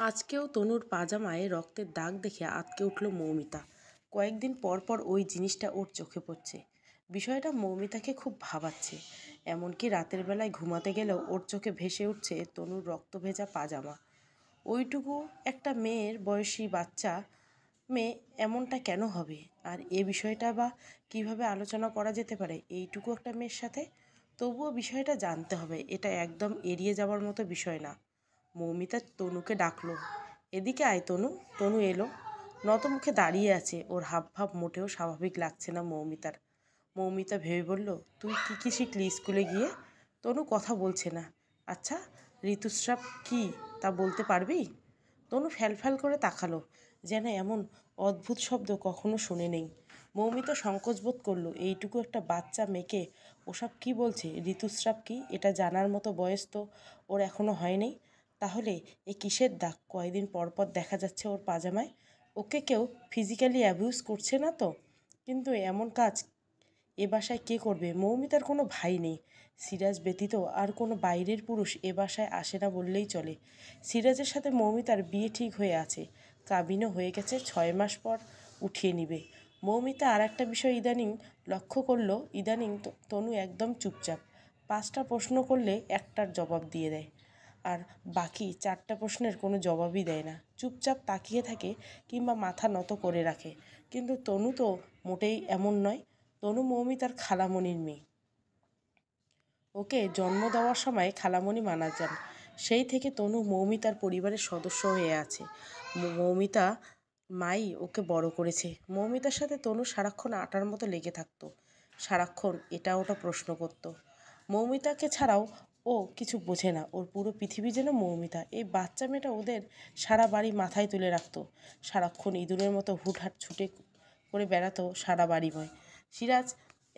আজকেও তনুর পাজামায় রক্তের দাগ দেখে আঁতকে উঠল মৌমিতা। কয়েকদিন পর পর ওই জিনিসটা ওর চোখে পড়ছে। বিষয়টা মৌমিতাকে খুব ভাবাচ্ছে। এমনকি রাতের বেলায় ঘুমাতে গেলেও ওর চোখে ভেসে উঠছে তনুর রক্ত ভেজা পাজামা। ওইটুকু একটা মেয়ের বয়সী বাচ্চা মেয়ে এমনটা কেন হবে? আর এ বিষয়টা বা কিভাবে আলোচনা করা যেতে পারে এইটুকু একটা মেয়ের সাথে? তবুও বিষয়টা জানতে হবে, এটা একদম এড়িয়ে যাওয়ার মতো বিষয় না। মৌমিতা তনুকে ডাকলো, এদিকে আয় তনু। তনু এলো, নতমুখে দাঁড়িয়ে আছে। ওর হাবভাব মোটেও স্বাভাবিক লাগছে না মৌমিতার। মৌমিতা ভেবে বলল, তুই কি কি শিখলি স্কুলে গিয়ে? তনু কথা বলছে না। আচ্ছা, ঋতুস্রাব কি তা বলতে পারবি? তনু ফ্যালফ্যাল করে তাকালো, যেন এমন অদ্ভুত শব্দ কখনো শুনে নেই। মৌমিতা সংকোচ বোধ করলো, এইটুকু একটা বাচ্চা মেয়েকে ওসব কি বলছে? ঋতুস্রাব কি এটা জানার মতো বয়স তো ওর এখনো হয়নি। তাহলে এ কিসের দাগ কয়দিন পর পর দেখা যাচ্ছে ওর পাজামায়? ওকে কেউ ফিজিক্যালি অ্যাবিউজ করছে না তো? কিন্তু এমন কাজ এ বাসায় কে করবে? মৌমিতার কোনো ভাই নেই। সিরাজ ব্যতীত আর কোনো বাইরের পুরুষ এ বাসায় আসে না বললেই চলে। সিরাজের সাথে মৌমিতার বিয়ে ঠিক হয়ে আছে, কাবিনও হয়ে গেছে, 6 মাস পর উঠিয়ে নিবে। মৌমিতা আর একটা বিষয় ইদানিং লক্ষ্য করলো, ইদানিং তনু একদম চুপচাপ। 5টা প্রশ্ন করলে একটার জবাব দিয়ে দেয়, আর বাকি 4টা প্রশ্নের কোনো জবাবই দেয় না। চুপচাপ তাকিয়ে থাকে কিংবা মাথা নত করে রাখে। কিন্তু তনু তো মোটেই এমন নয়। তনু মৌমিতার খালামণির মেয়ে। ওকে জন্ম দেওয়ার সময় খালামণি মারা যান। সেই থেকে তনু মৌমিতার পরিবারের সদস্য হয়ে আছে। মৌমিতা মাই ওকে বড় করেছে। মৌমিতার সাথে তনু সারাক্ষণ আটার মতো লেগে থাকতো। সারাক্ষণ এটা ওটা প্রশ্ন করত। মৌমিতাকে ছাড়াও ও কিছু বোঝে না। ওর পুরো পৃথিবী যেন মৌমিতা। এই বাচ্চা মেয়েটা ওদের সারা বাড়ি মাথায় তুলে রাখতো। সারাক্ষণ ইঁদুরের মতো হুটহাট ছুটে করে বেড়াতো সারা বাড়িময়। সিরাজ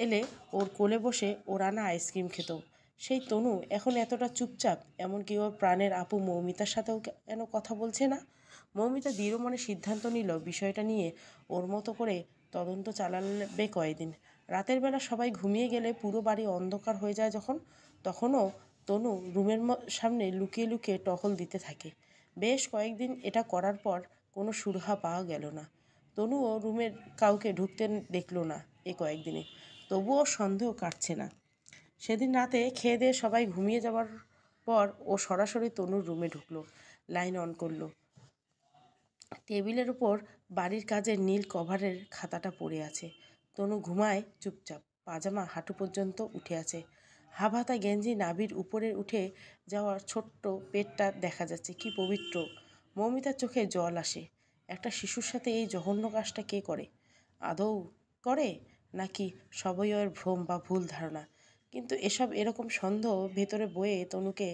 এলে ওর কোলে বসে ওর আনা আইসক্রিম খেত। সেই তনু এখন এতটা চুপচাপ, এমনকি ওর প্রাণের আপু মৌমিতার সাথেও কেন কথা বলছে না? মৌমিতা দৃঢ় মনে সিদ্ধান্ত নিল বিষয়টা নিয়ে ওর মতো করে তদন্ত চালাবে কয়েকদিন। রাতের বেলা সবাই ঘুমিয়ে গেলে পুরো বাড়ি অন্ধকার হয়ে যায় যখন, তখনও তনু রুমের সামনে লুকিয়ে লুকিয়ে টহল দিতে থাকে। বেশ কয়েকদিন এটা করার পর কোনো সুরাহা পাওয়া গেল না। তনুও রুমের কাউকে ঢুকতে দেখল না এ কয়েকদিনে। তবুও সন্দেহ কাটছে না। সেদিন রাতে খেয়ে দিয়ে সবাই ঘুমিয়ে যাওয়ার পর ও সরাসরি তনুর রুমে ঢুকলো, লাইন অন করলো। টেবিলের উপর বাড়ির কাজের নীল কভারের খাতাটা পড়ে আছে। তনু ঘুমায় চুপচাপ, পাজামা হাঁটু পর্যন্ত উঠে আছে। হাফহাতা গেঞ্জি নাভির উপরে উঠে যাওয়ার ছোট্ট পেটটা দেখা যাচ্ছে, কি পবিত্র। মৌমিতার চোখে জল আসে। একটা শিশুর সাথে এই জঘন্য কাজটা কে করে? আদৌ করে, নাকি সবই ওর ভ্রম বা ভুল ধারণা? কিন্তু এরকম সন্দেহ ভেতরে বয়ে তনুকে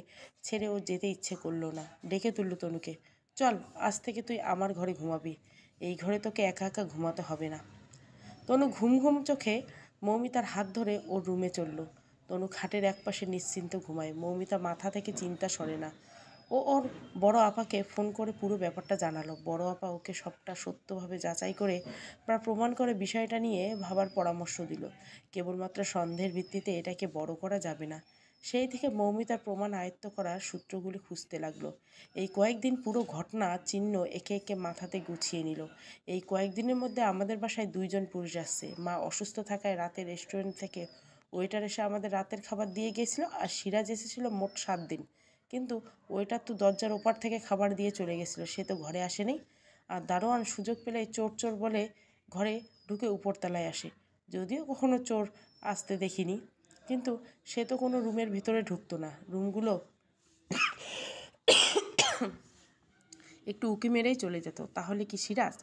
ছেড়ে ও যেতে ইচ্ছে করলো না। ডেকে তুলল তনুকে, চল, আজ থেকে তুই আমার ঘরে ঘুমাবি। এই ঘরে তোকে একা একা ঘুমাতে হবে না। তনু ঘুম ঘুম চোখে মৌমিতার হাত ধরে ওর রুমে চলল। তনু খাটের একপাশে নিশ্চিন্ত ঘুমায়। মৌমিতা মাথা থেকে চিন্তা সরে না। ও ওর বড় আপাকে ফোন করে পুরো ব্যাপারটা জানালো। বড় আপা ওকে সবটা সত্যভাবে যাচাই করে বা প্রমাণ করে বিষয়টা নিয়ে ভাবার পরামর্শ দিল। কেবলমাত্র সন্দেহের ভিত্তিতে এটাকে বড় করা যাবে না। সেই থেকে মৌমিতার প্রমাণ আয়ত্ত করার সূত্রগুলি খুঁজতে লাগলো। এই কয়েকদিন পুরো ঘটনা চিহ্ন একে একে মাথাতে গুছিয়ে নিল। এই কয়েকদিনের মধ্যে আমাদের বাসায় 2জন পুরুষ আসছে। মা অসুস্থ থাকায় রাতে রেস্টুরেন্ট থেকে ওয়েটার এসে আমাদের রাতের খাবার দিয়ে গেছিল। আর সিরাজ এসেছিল মোট 7 দিন। কিন্তু ওয়েটার তো দরজার ওপার থেকে খাবার দিয়ে চলে গেছিলো, সে তো ঘরে আসেনি। আর দারোয়ান সুযোগ পেলে চোর চোর বলে ঘরে ঢুকে উপরতলায় আসে। যদিও কখনো চোর আসতে দেখিনি, কিন্তু সে তো কোনো রুমের ভিতরে ঢুকতো না। রুমগুলো একটু উঁকি মেরেই চলে যেত। তাহলে কি সিরাজ?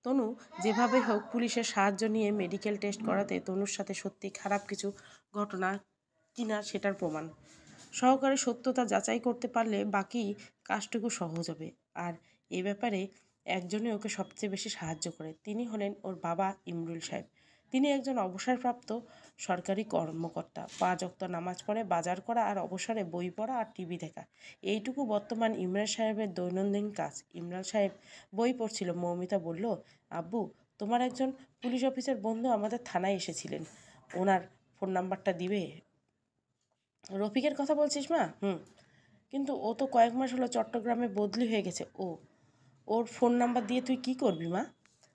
তনু যেভাবে হোক পুলিশের সাহায্য নিয়ে মেডিকেল টেস্ট করাতে তনুর সাথে সত্যি খারাপ কিছু ঘটনা কিনা সেটার প্রমাণ সহকারে সত্যতা যাচাই করতে পারলে বাকি কাজটুকু সহজ হবে। আর এ ব্যাপারে একজনই ওকে সবচেয়ে বেশি সাহায্য করে। তিনি হলেন ওর বাবা ইমরুল সাহেব। তিনি একজন অবসরপ্রাপ্ত সরকারি কর্মকর্তা। 5 ওয়াক্ত নামাজ পড়ে, বাজার করা আর অবসরে বই পড়া আর টিভি দেখা, এইটুকু বর্তমান ইমরান সাহেবের দৈনন্দিন কাজ। ইমরান সাহেব বই পড়ছিল। মৌমিতা বলল, আব্বু, তোমার একজন পুলিশ অফিসার বন্ধু আমাদের থানায় এসেছিলেন, ওনার ফোন নাম্বারটা দিবে? রফিকের কথা বলছিস মা? কিন্তু ও তো কয়েক মাস হলো চট্টগ্রামে বদলি হয়ে গেছে। ওর ফোন নাম্বার দিয়ে তুই কি করবি মা?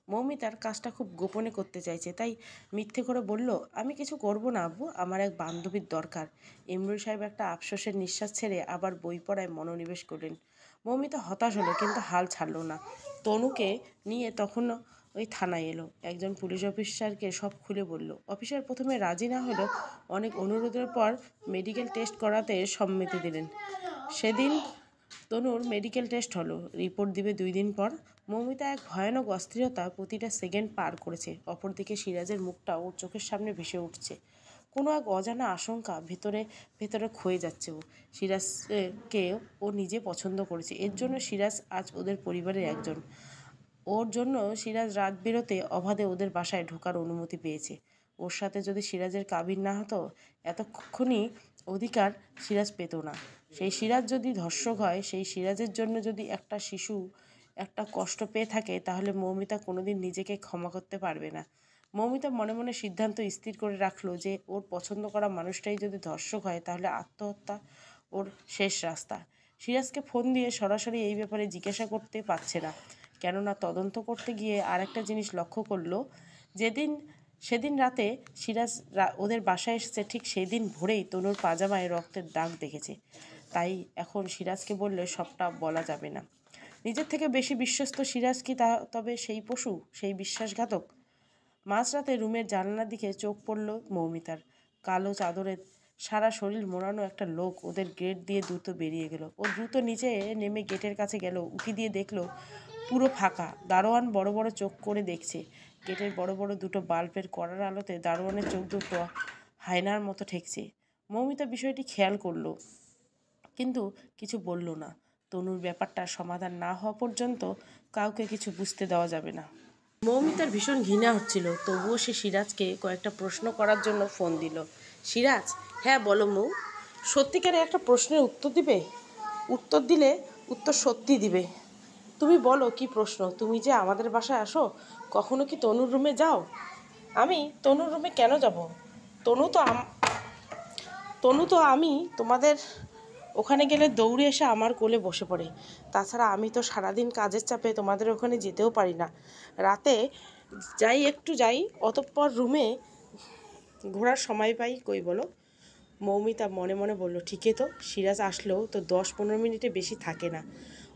মৌমিতার কাজটা খুব গোপনে করতে চাইছে, তাই মিথ্যে করে বলল, আমি কিছু করব না আব্বু, আমার এক বান্ধবীর দরকার। ইমরুল সাহেব একটা আফসোসের নিঃশ্বাস ছেড়ে আবার বই পড়ায় মনোনিবেশ করলেন। মৌমিতা হতাশ হলো, কিন্তু হাল ছাড়ল না। তনুকে নিয়ে তখনও ওই থানায় এলো। একজন পুলিশ অফিসারকে সব খুলে বলল। অফিসার প্রথমে রাজি না হলেও অনেক অনুরোধের পর মেডিকেল টেস্ট করাতে সম্মতি দিলেন। সেদিন তনুর মেডিকেল টেস্ট হলো, রিপোর্ট দিবে 2 দিন পর। মৌমিতা এক ভয়ানক অস্থিরতা প্রতিটা সেকেন্ড পার করেছে। অপরদিকে সিরাজের মুখটা ওর চোখের সামনে ভেসে উঠছে। কোনো এক অজানা আশঙ্কা ভেতরে ভেতরে ক্ষয়ে যাচ্ছে। সিরাজকে ও নিজে পছন্দ করেছে, এর জন্য সিরাজ আজ ওদের পরিবারের একজন। ওর জন্য সিরাজ রাত বেরোতে অবাধে ওদের বাসায় ঢোকার অনুমতি পেয়েছে। ওর সাথে যদি সিরাজের কাবিন না হতো, এতক্ষণই অধিকার সিরাজ পেত না। সেই সিরাজ যদি ধর্ষক হয়, সেই সিরাজের জন্য যদি একটা শিশু একটা কষ্ট পেয়ে থাকে, তাহলে মৌমিতা কোনোদিন নিজেকে ক্ষমা করতে পারবে না। মৌমিতা মনে মনে সিদ্ধান্ত স্থির করে রাখলো যে ওর পছন্দ করা মানুষটাই যদি ধর্ষক হয়, তাহলে আত্মহত্যা ওর শেষ রাস্তা। সিরাজকে ফোন দিয়ে সরাসরি এই ব্যাপারে জিজ্ঞাসা করতে পারছে না, কেননা তদন্ত করতে গিয়ে আরেকটা জিনিস লক্ষ্য করলো। সেদিন রাতে সিরাজ ওদের বাসায় এসেছে, ঠিক সেই দিন ভোরেই তনুর পাজামায় রক্তের দাগ দেখেছে। তাই এখন সিরাজকে বললে সবটা বলা যাবে না। নিজের থেকে বেশি বিশ্বস্ত সিরাজ কি তবে সেই পশু, সেই বিশ্বাসঘাতক? মাঝরাতে রুমের জানালার দিকে চোখ পড়ল মৌমিতার। কালো চাদরে সারা শরীর মোড়ানো একটা লোক ওদের গেট দিয়ে দ্রুত বেরিয়ে গেল। ও দ্রুত নিচে নেমে গেটের কাছে গেল। উঁকি দিয়ে দেখলো পুরো ফাঁকা। দারোয়ান বড় বড় চোখ করে দেখছে। গেটের বড় বড় দুটো বাল্বের কড়ার আলোতে দারোয়ানের চোখ দুটো হায়নার মতো ঠেকছে। মৌমিতা বিষয়টি খেয়াল করলো, কিন্তু কিছু বলল না। তনুর ব্যাপারটা সমাধান না হওয়া পর্যন্ত কাউকে কিছু বুঝতে দেওয়া যাবে না। মৌমিতার ভীষণ ঘৃণা হচ্ছিল, তবুও সে সিরাজকে কয়েকটা প্রশ্ন করার জন্য ফোন দিল। সিরাজ, হ্যাঁ বলো মৌ। সত্যিকারে একটা প্রশ্নের উত্তর দিবে? উত্তর দিলে উত্তর সত্যি দিবে। তুমি বলো কি প্রশ্ন? তুমি যে আমাদের বাসায় আসো, কখনো কি তনুর রুমে যাও? আমি তনুর রুমে কেন যাব? তনু তো তনু তো আমি তোমাদের ওখানে গেলে দৌড়ে এসে আমার কোলে বসে পড়ে। তাছাড়া আমি তো সারাদিন কাজের চাপে তোমাদের ওখানে যেতেও পারি না। রাতে একটু যাই, অতঃপর রুমে ঘোরার সময় পাই কই বলো? মৌমিতা মনে মনে বলল, ঠিকই তো, সিরাজ আসলেও তো 10-15 মিনিটে বেশি থাকে না।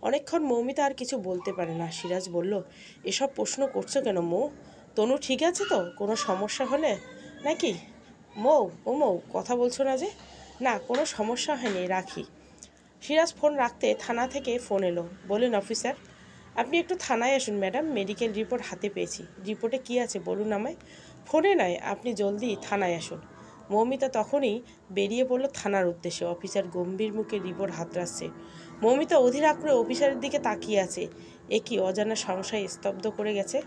অনেকক্ষণ মৌমিতা আর কিছু বলতে পারে না। সিরাজ বলল, এসব প্রশ্ন করছো কেন মৌ? তনু ঠিক আছে তো? কোনো সমস্যা হলে নাকি? মৌ কথা বলছো না যে? না, কোনো সমস্যা হয়নি, রাখি। সিরাজ ফোন রাখতে থানা থেকে ফোন এলো। বললেন, অফিসার আপনি একটু থানায় আসুন ম্যাডাম, মেডিকেল রিপোর্ট হাতে পেয়েছি। রিপোর্টে কি আছে বলুন আমায়। ফোনে নয়, আপনি জলদি থানায় আসুন। মৌমিতা তখনই বেরিয়ে পড়ল থানার উদ্দেশ্যে। অফিসার গম্ভীর মুখে রিপোর্ট হাতড়াচ্ছে। মৌমিতা অধীর আগ্রহে অফিসারের দিকে তাকিয়ে আছে। এ কি অজানা সংশয় স্তব্ধ করে গেছে।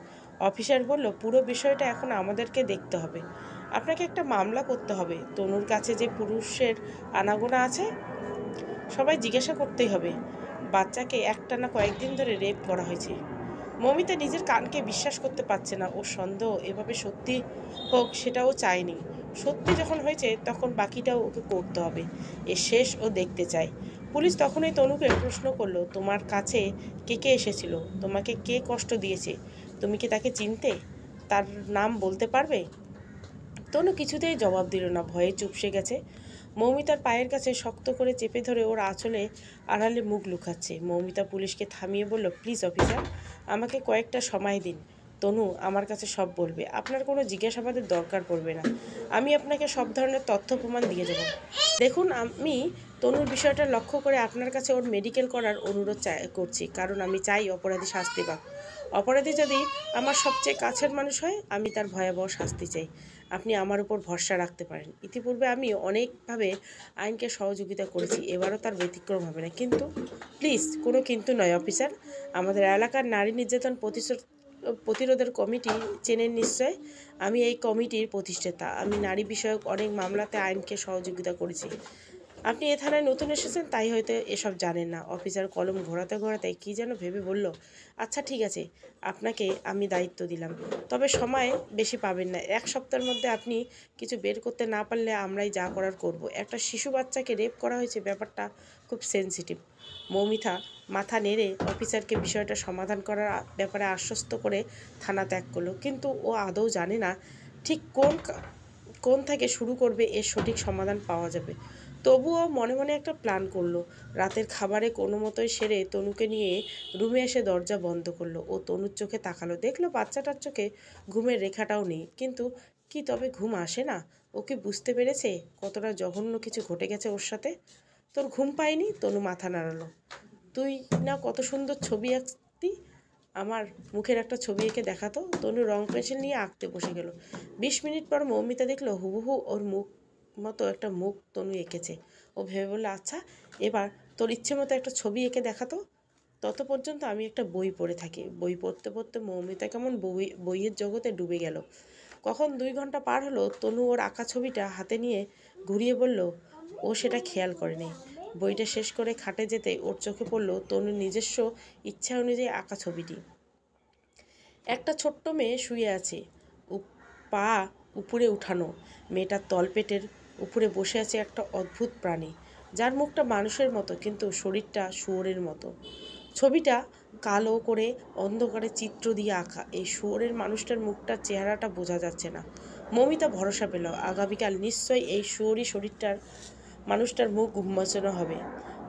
অফিসার বলল, পুরো বিষয়টা এখন আমাদেরকে দেখতে হবে। আপনাকে একটা মামলা করতে হবে। তনুর কাছে যে পুরুষের আনাগোনা আছে, সবাই জিজ্ঞাসা করতেই হবে। বাচ্চাকে একটানা কয়েকদিন ধরে রেপ করা হয়েছে। মৌমিতা নিজের কানকে বিশ্বাস করতে পারছে না। ওর সন্দেহ এভাবে সত্যি হোক সেটাও চায়নি। সত্যি যখন হয়েছে, তখন বাকিটাও ওকে করতে হবে। এর শেষ ও দেখতে চায়। পুলিশ তখনই তনুকে প্রশ্ন করলো, তোমার কাছে কে কে এসেছিল? তোমাকে কে কষ্ট দিয়েছে? তুমি কি তাকে চিনতে? তার নাম বলতে পারবে? তনু কিছুতেই জবাব দিল না, ভয়ে চুপসে গেছে। মৌমিতার পায়ের কাছে শক্ত করে চেপে ধরে ওর আঁচলে আড়ালে মুখ লুকাচ্ছে। মৌমিতা পুলিশকে থামিয়ে বলল, প্লিজ অফিসার, আমাকে কয়েকটা সময় দিন। তনু আমার কাছে সব বলবে, আপনার কোনো জিজ্ঞাসাবাদের দরকার পড়বে না। আমি আপনাকে সব ধরনের তথ্য প্রমাণ দিয়ে দেবো। দেখুন, আমি তনুর বিষয়টা লক্ষ্য করে আপনার কাছে ওর মেডিকেল করার অনুরোধ করছি, কারণ আমি চাই অপরাধী শাস্তি পাক। অপরাধী যদি আমার সবচেয়ে কাছের মানুষ হয়, আমি তার ভয়াবহ শাস্তি চাই। আপনি আমার উপর ভরসা রাখতে পারেন। ইতিপূর্বে আমি অনেকভাবে আইনকে সহযোগিতা করেছি, এবারও তার ব্যতিক্রম হবে না। কিন্তু প্লিজ, কোনো কিন্তু নয় অফিসার। আমাদের এলাকার নারী নির্যাতন প্রতিরোধের কমিটি চেনেন নিশ্চয়। আমি এই কমিটির প্রতিষ্ঠাতা। আমি নারী বিষয়ক অনেক মামলাতে আইনকে সহযোগিতা করেছি। আপনি এ থানায় নতুন এসেছেন, তাই হয়তো এসব জানেন না। অফিসার কলম ঘোরাতে ঘোরাতে কী যেন ভেবে বলল, আচ্ছা ঠিক আছে, আপনাকে আমি দায়িত্ব দিলাম, তবে সময় বেশি পাবেন না। 1 সপ্তাহের মধ্যে আপনি কিছু বের করতে না পারলে আমরাই যা করার করব। একটা শিশু বাচ্চাকে রেপ করা হয়েছে, ব্যাপারটা খুব সেনসিটিভ। মৌমিতা মাথা নেড়ে অফিসারকে বিষয়টা সমাধান করার ব্যাপারে আশ্বস্ত করে থানা ত্যাগ করলো। কিন্তু ও আদৌ জানে না ঠিক কোন থেকে শুরু করবে এর সঠিক সমাধান পাওয়া যাবে। তবুও মনে মনে একটা প্ল্যান করলো। রাতের খাবারে কোনো মতোই সেরে তনুকে নিয়ে রুমে এসে দরজা বন্ধ করলো। ও তনুর চোখে তাকালো, দেখলো বাচ্চাটার চোখে ঘুমের রেখাটাও নেই। কিন্তু কি তবে ঘুম আসে না? ও কি বুঝতে পেরেছে কতটা জঘন্য কিছু ঘটে গেছে ওর সাথে? তোর ঘুম পায়নি? তনু মাথা নাড়ালো। তুই না কত সুন্দর ছবি আঁকতি, আমার মুখের একটা ছবি এঁকে দেখাতো। তনু রং পেন্সিল নিয়ে আঁকতে বসে গেল। 20 মিনিট পর মৌমিতা দেখলো হুবহু ওর মুখ মতো একটা মুখ তনু এঁকেছে। ও ভেবে বলল, আচ্ছা এবার তোর ইচ্ছে মতো একটা ছবি এঁকে দেখাতো। তত পর্যন্ত আমি একটা বই পড়ে থাকি। বই পড়তে পড়তে মৌমিতা কেমন বইয়ের জগতে ডুবে গেল। কখন 2 ঘন্টা পার হলো, তনু ওর আঁকা ছবিটা হাতে নিয়ে ঘুরিয়ে বলল, ও সেটা খেয়াল করেনি। বইটা শেষ করে খাটে যেতে ওর চোখে পড়ল তনুর নিজস্ব ইচ্ছা অনুযায়ী আঁকা ছবিটি। একটা ছোট্ট মেয়ে শুয়ে আছে, পা উপরে উঠানো। মেয়েটার তলপেটের উপরে বসে আছে একটা অদ্ভুত প্রাণী, যার মুখটা মানুষের মতো কিন্তু শরীরটা শুয়োরের মতো। ছবিটা কালো করে অন্ধকারে চিত্র দিয়ে আঁকা। এই শুয়োরের মানুষটার মুখটার চেহারাটা বোঝা যাচ্ছে না। মৌমিতা ভরসা পেল, আগামীকাল নিশ্চয়ই এই শুয়োরই শরীরটার মানুষটার মুখ উন্মোচন হবে।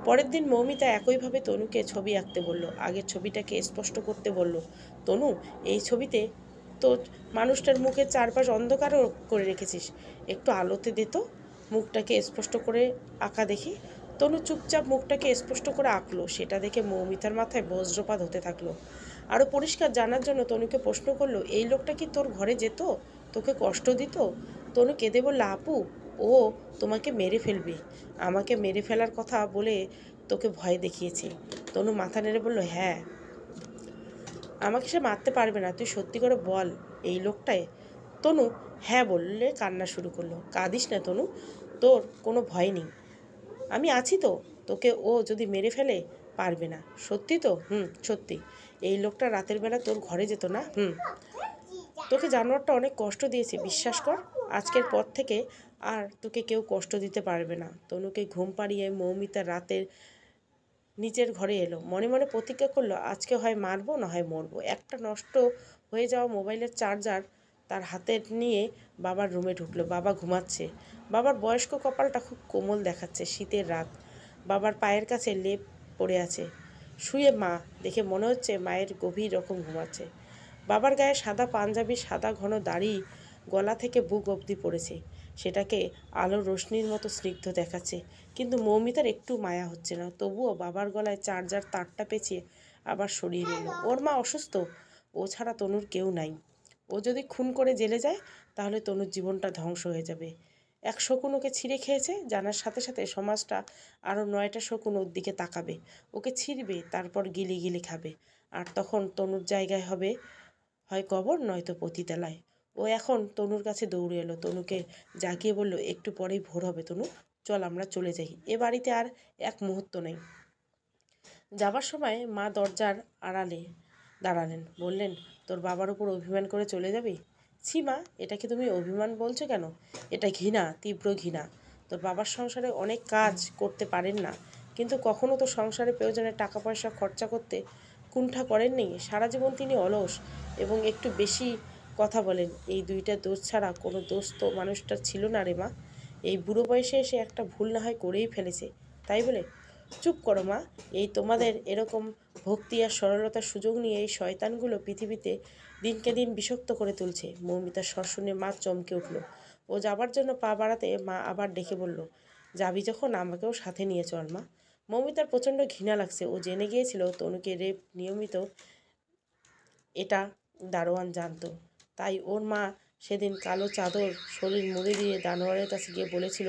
পরের দিন মৌমিতা একইভাবে তনুকে ছবি আঁকতে বলল। আগের ছবিটাকে স্পষ্ট করতে বলল, তনু এই ছবিতে তো মানুষটার মুখের চারপাশ অন্ধকারও করে রেখেছিস, একটু আলোতে দে তো, মুখটাকে স্পষ্ট করে আঁকা দেখি। তনু চুপচাপ মুখটাকে স্পষ্ট করে আঁকলো। সেটা দেখে মৌমিতার মাথায় বজ্রপাত হতে থাকলো। আরও পরিষ্কার জানার জন্য তনুকে প্রশ্ন করলো, এই লোকটা কি তোর ঘরে যেত, তোকে কষ্ট দিত? তনু কেঁদে বলল, আপু ও তোমাকে মেরে ফেলবে, আমাকে মেরে ফেলার কথা বলে তোকে ভয় দেখিয়েছে। তনু মাথা নেড়ে বলল, হ্যাঁ, আমাকে সে মারতে পারবে না, তুই সত্যি করে বল এই লোকটাই। তনু হ্যাঁ বললে কান্না শুরু করলো। কাঁদিস না তনু, তোর কোনো ভয় নেই, আমি আছি তো। তোকে ও যদি মেরে ফেলে পারবে না। সত্যি তো? সত্যি। এই লোকটা রাতের বেলা তোর ঘরে যেত না? তোকে জানোয়ারটা অনেক কষ্ট দিয়েছে, বিশ্বাস কর। আজকের পর থেকে আর তোকে কেউ কষ্ট দিতে পারবে না। তনুকে ঘুম পাড়িয়ে মৌমিতা রাতের নিচের ঘরে এলো। মনে মনে প্রতিজ্ঞা করলো, আজকে হয় মারবো না হয় মরবো। একটা নষ্ট হয়ে যাওয়া মোবাইলের চার্জার তার হাতে নিয়ে বাবার রুমে ঢুকলো। বাবা ঘুমাচ্ছে। বাবার বয়স্ক কপালটা খুব কোমল দেখাচ্ছে। শীতের রাত, বাবার পায়ের কাছে লেপ পড়ে আছে শুয়ে। মা দেখে মনে হচ্ছে মায়ের গভীর রকম ঘুমাচ্ছে। বাবার গায়ে সাদা পাঞ্জাবি, সাদা ঘন দাড়ি গলা থেকে বুক অবধি পড়েছে। সেটাকে আলোর রোশনির মতো স্নিগ্ধ দেখাচ্ছে। কিন্তু মৌমিতার একটু মায়া হচ্ছে না। তবুও বাবার গলায় চার্জার তারটা পেঁচিয়ে আবার সরিয়ে নিল। ওর মা অসুস্থ, ও ছাড়া তনুর কেউ নাই। ও যদি খুন করে জেলে যায় তাহলে তনুর জীবনটা ধ্বংস হয়ে যাবে। এক শকুন ওকে ছিঁড়ে খেয়েছে জানার সাথে সাথে সমাজটা আরও 9টা শকুন ওর দিকে তাকাবে, ওকে ছিঁড়বে, তারপর গিলি গিলি খাবে। আর তখন তনুর জায়গায় হবে হয় কবর নয়তো পতিতালয়। ও এখন তনুর কাছে দৌড়ে এলো, তনুকে জাগিয়ে বলল, একটু পরেই ভোর হবে তনু, চল আমরা চলে যাই। এ বাড়িতে আর এক মুহূর্ত নেই। যাবার সময় মা দরজার আড়ালে দাঁড়ালেন, বললেন, তোর বাবার উপর অভিমান করে চলে যাবি? ছি মা, এটাকে তুমি অভিমান বলছো কেন? এটা ঘৃণা, তীব্র ঘৃণা। তোর বাবার সংসারে অনেক কাজ করতে পারেন না, কিন্তু কখনো তো সংসারে প্রয়োজনে টাকা পয়সা খরচা করতে কুণ্ঠা করেননি। সারা জীবন তিনি অলস এবং একটু বেশি কথা বলেন। এই 2টা দোষ ছাড়া কোনো দোষ তো মানুষটার ছিল না রে মা। এই বুড়ো বয়সে এসে একটা ভুল না হয় করেই ফেলেছে, তাই বলে। চুপ করো মা, এই তোমাদের এরকম ভক্তি আর সরলতার সুযোগ নিয়ে এই শয়তানগুলো পৃথিবীতে দিনকে দিন বিষাক্ত করে তুলছে। মৌমিতার স্বর শুনে মা চমকে উঠল। ও যাবার জন্য পা বাড়াতে মা আবার ডেকে বলল, যাবি যখন আমাকেও সাথে নিয়ে চল মা। মৌমিতার প্রচণ্ড ঘৃণা লাগছে। ও জেনে গিয়েছিল তনুকে রেপ নিয়মিত, এটা দারোয়ান জানতো। তাই ওর মা সেদিন কালো চাদর শরীর মুড়ে দিয়ে দারোয়ানের কাছে গিয়ে বলেছিল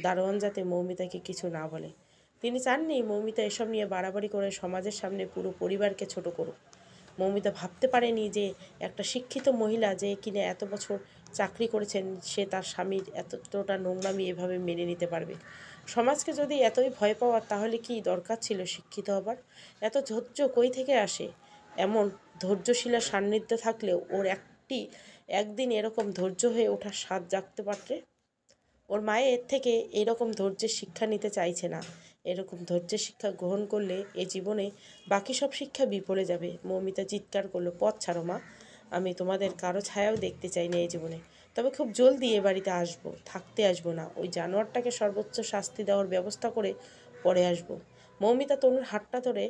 দারোয়ান যাতে মৌমিতাকে কিছু না বলে। তিনি চাননি মৌমিতা এসব নিয়ে বাড়াবাড়ি করে সমাজের সামনে পুরো পরিবারকে ছোট করুক। মৌমিতা ভাবতে পারেনি যে একটা শিক্ষিত মহিলা যে কিনা এত বছর চাকরি করেছেন সে তার স্বামীর এতটা নোংরামি এভাবে মেনে নিতে পারবে। সমাজকে যদি এতই ভয় পাওয়ার তাহলে কি দরকার ছিল শিক্ষিত হবার? এত ধৈর্য কই থেকে আসে? এমন ধৈর্যশীলার সান্নিধ্যে থাকলেও ওর একদিন এরকম ধৈর্য হয়ে ওঠার স্বাদ জাগতে পারতে। ওর মায়ের এর থেকে এরকম ধৈর্যের শিক্ষা নিতে চাইছে না। এরকম ধৈর্যের শিক্ষা গ্রহণ করলে এ জীবনে বাকি সব শিক্ষা বিফলে যাবে। মৌমিতা চিৎকার করলো, পথ ছাড়ো মা, আমি তোমাদের কারো ছায়াও দেখতে চাই না এই জীবনে। তবে খুব জলদি এ বাড়িতে আসবো, থাকতে আসবো না। ওই জানোয়ারটাকে সর্বোচ্চ শাস্তি দেওয়ার ব্যবস্থা করে পরে আসবো। মৌমিতা তনুর হাতটা ধরে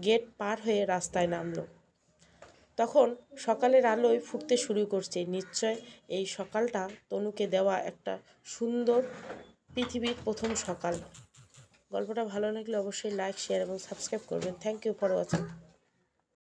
গেট পার হয়ে রাস্তায় নামলো। তখন সকালের আলোয় ফুটতে শুরু করছে। নিশ্চয় এই সকালটা তনুকে দেওয়া একটা সুন্দর পৃথিবীর প্রথম সকাল। গল্পটা ভালো লাগলে অবশ্যই লাইক, শেয়ার এবং সাবস্ক্রাইব করবেন। Thank you for watching.